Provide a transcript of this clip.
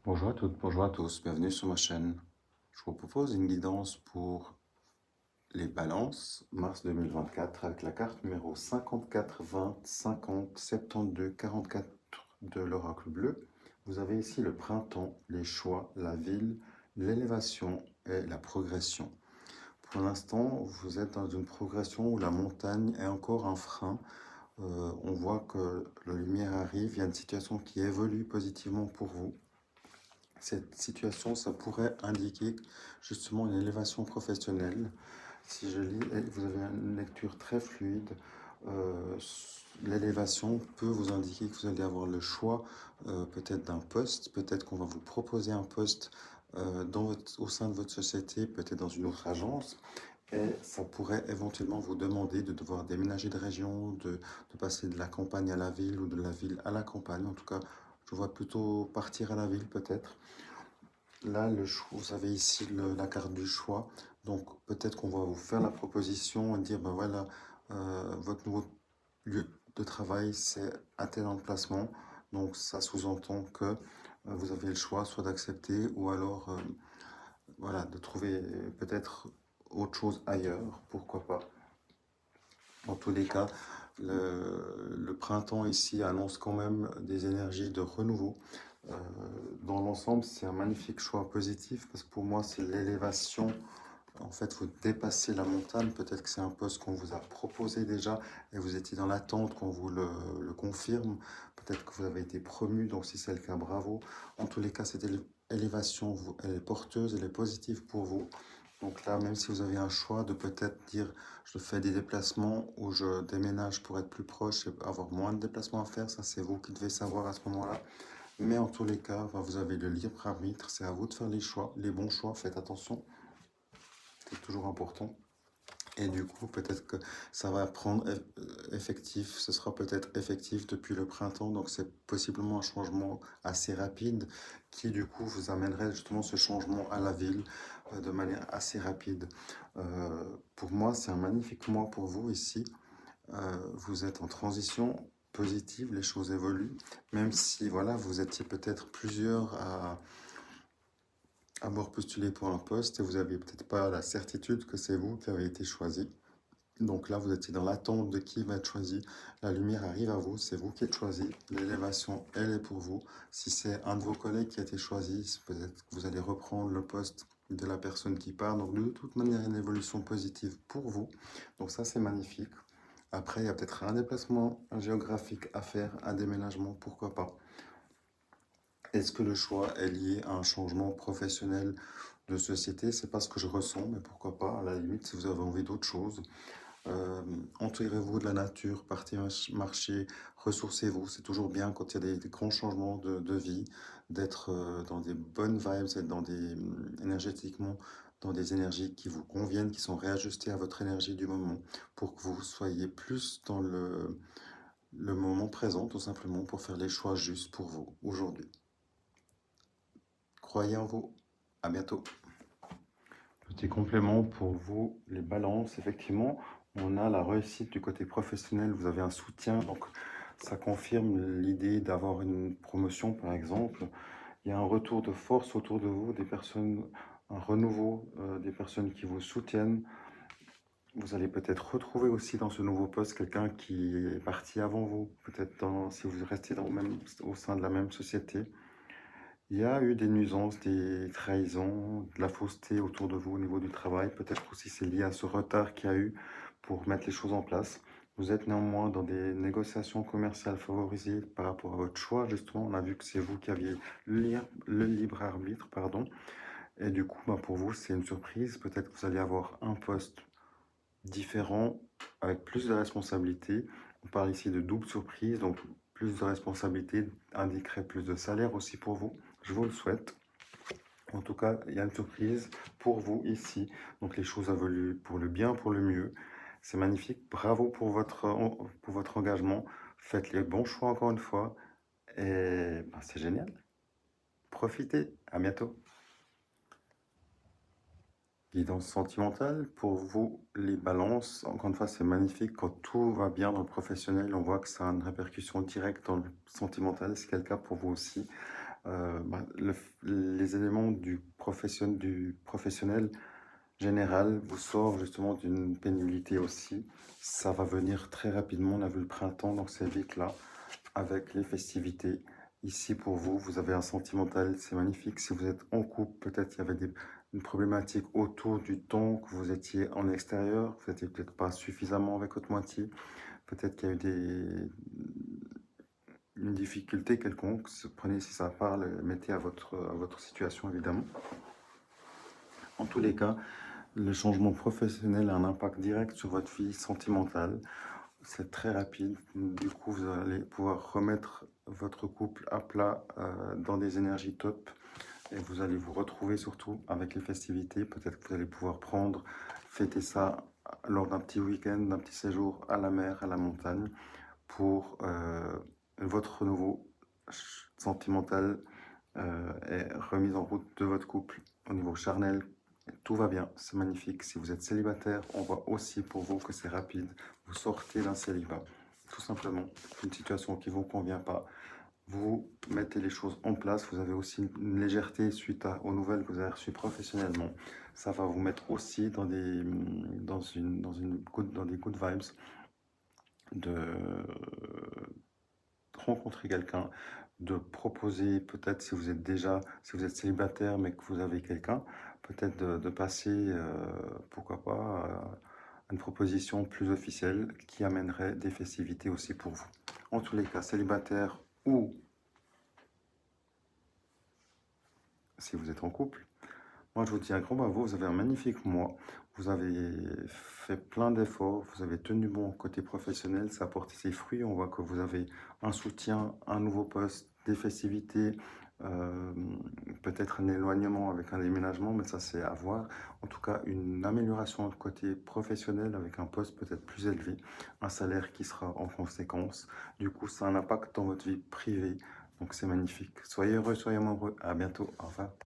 Bonjour à toutes, bonjour à tous, bienvenue sur ma chaîne. Je vous propose une guidance pour les balances mars 2024 avec la carte numéro 54 20 50 72 44 de l'oracle bleu. Vous avez ici le printemps, les choix, la ville, l'élévation et la progression. Pour l'instant, vous êtes dans une progression où la montagne est encore un frein. On voit que la lumière arrive, il y a une situation qui évolue positivement pour vous. Cette situation, ça pourrait indiquer justement une élévation professionnelle. Si je lis, vous avez une lecture très fluide. euh, L'élévation peut vous indiquer que vous allez avoir le choix peut-être d'un poste, peut-être qu'on va vous proposer un poste au sein de votre société, peut-être dans une autre agence. Et ça pourrait éventuellement vous demander de devoir déménager de région, de passer de la campagne à la ville ou de la ville à la campagne. En tout cas, je vois plutôt partir à la ville peut-être. Là, vous avez ici la carte du choix. Donc, peut-être qu'on va vous faire la proposition et dire, ben voilà, votre nouveau lieu de travail, c'est à tel emplacement. Donc, ça sous-entend que vous avez le choix soit d'accepter ou alors, voilà, de trouver peut-être autre chose ailleurs, pourquoi pas. Dans tous les cas, le printemps ici annonce quand même des énergies de renouveau. Euh, dans l'ensemble, c'est un magnifique choix positif parce que pour moi, c'est l'élévation. En fait, vous dépassez la montagne. Peut-être que c'est un poste qu'on vous a proposé déjà et vous étiez dans l'attente qu'on vous le confirme. Peut-être que vous avez été promu, donc si c'est le cas, bravo. En tous les cas, cette élévation, elle est porteuse, elle est positive pour vous. Donc là, même si vous avez un choix de peut-être dire je fais des déplacements ou je déménage pour être plus proche et avoir moins de déplacements à faire, ça c'est vous qui devez savoir à ce moment-là. Mais en tous les cas, ben, vous avez le libre arbitre, c'est à vous de faire les choix, les bons choix, faites attention, c'est toujours important. Et du coup, peut-être que ça va prendre effectif, ce sera peut-être effectif depuis le printemps, donc c'est possiblement un changement assez rapide qui du coup vous amènerait justement ce changement à la ville de manière assez rapide. Pour moi, c'est un magnifique mois pour vous ici. Vous êtes en transition positive, les choses évoluent, même si voilà, vous étiez peut-être plusieurs à avoir postulé pour un poste et vous n'aviez peut-être pas la certitude que c'est vous qui avez été choisi. Donc là, vous étiez dans l'attente de qui va être choisi. La lumière arrive à vous, c'est vous qui êtes choisi. L'élévation, elle est pour vous. Si c'est un de vos collègues qui a été choisi, peut-être que vous allez reprendre le poste de la personne qui part. Donc de toute manière, une évolution positive pour vous. Donc ça, c'est magnifique. Après, il y a peut-être un déplacement géographique à faire, un déménagement, pourquoi pas. Est-ce que le choix est lié à un changement professionnel de société? C'est pas ce que je ressens, mais pourquoi pas, à la limite, si vous avez envie d'autre chose. Euh, Entourez-vous de la nature, partez marcher, ressourcez-vous. C'est toujours bien quand il y a des grands changements de vie, d'être dans des bonnes vibes, d'être énergétiquement dans des énergies qui vous conviennent, qui sont réajustées à votre énergie du moment, pour que vous soyez plus dans le moment présent, tout simplement, pour faire les choix justes pour vous aujourd'hui. Croyez en vous. À bientôt. Petit complément pour vous, les balances, effectivement, on a la réussite du côté professionnel, vous avez un soutien, donc ça confirme l'idée d'avoir une promotion par exemple. Il y a un retour de force autour de vous, des personnes, un renouveau, des personnes qui vous soutiennent. Vous allez peut-être retrouver aussi dans ce nouveau poste quelqu'un qui est parti avant vous, peut-être si vous restez au sein de la même société. Il y a eu des nuisances, des trahisons, de la fausseté autour de vous au niveau du travail. Peut-être aussi c'est lié à ce retard qu'il y a eu pour mettre les choses en place. Vous êtes néanmoins dans des négociations commerciales favorisées par rapport à votre choix. Justement, on a vu que c'est vous qui aviez le libre arbitre, pardon. Et du coup, bah, pour vous, c'est une surprise. Peut-être que vous allez avoir un poste différent avec plus de responsabilités. On parle ici de double surprise, donc plus de responsabilités indiquerait plus de salaire aussi pour vous. Je vous le souhaite. En tout cas, il y a une surprise pour vous ici. Donc les choses évoluent pour le bien, pour le mieux. C'est magnifique. Bravo pour votre engagement. Faites les bons choix encore une fois. Et ben, c'est génial. Profitez. À bientôt. Guidance sentimentale, pour vous, les balances, encore une fois, c'est magnifique. Quand tout va bien dans le professionnel, on voit que ça a une répercussion directe dans le sentimental. C'est le cas pour vous aussi. les éléments du professionnel général vous sort justement d'une pénibilité aussi. Ça va venir très rapidement. On a vu le printemps, donc c'est vite là, avec les festivités. Ici, pour vous, vous avez un sentimental, c'est magnifique. Si vous êtes en couple, peut-être il y avait une problématique autour du temps que vous étiez en extérieur, vous n'étiez peut-être pas suffisamment avec votre moitié, peut-être qu'il y a eu une difficulté quelconque. Prenez si ça parle, mettez à votre situation évidemment. En tous les cas, le changement professionnel a un impact direct sur votre vie sentimentale. C'est très rapide. Du coup, vous allez pouvoir remettre votre couple à plat dans des énergies top. Et vous allez vous retrouver surtout avec les festivités. Peut-être que vous allez pouvoir fêter ça lors d'un petit week-end, d'un petit séjour à la mer, à la montagne, pour votre renouveau sentimental et remise en route de votre couple au niveau charnel. Tout va bien, c'est magnifique. Si vous êtes célibataire, on voit aussi pour vous que c'est rapide. Vous sortez d'un célibat, tout simplement. Une situation qui ne vous convient pas. Vous mettez les choses en place. Vous avez aussi une légèreté suite aux nouvelles que vous avez reçues professionnellement. Ça va vous mettre aussi dans des good vibes de rencontrer quelqu'un, de proposer peut-être si vous êtes célibataire mais que vous avez quelqu'un, peut-être de passer, pourquoi pas, à une proposition plus officielle qui amènerait des festivités aussi pour vous. En tous les cas, célibataire ou si vous êtes en couple, moi je vous dis un grand bravo, vous avez un magnifique mois, vous avez fait plein d'efforts, vous avez tenu bon côté professionnel, ça a porté ses fruits, on voit que vous avez un soutien, un nouveau poste, des festivités, euh, peut-être un éloignement avec un déménagement, mais ça c'est à voir. En tout cas, une amélioration côté professionnel avec un poste peut-être plus élevé, un salaire qui sera en conséquence. Du coup, ça a un impact dans votre vie privée, donc c'est magnifique. Soyez heureux, soyez amoureux, à bientôt, au revoir.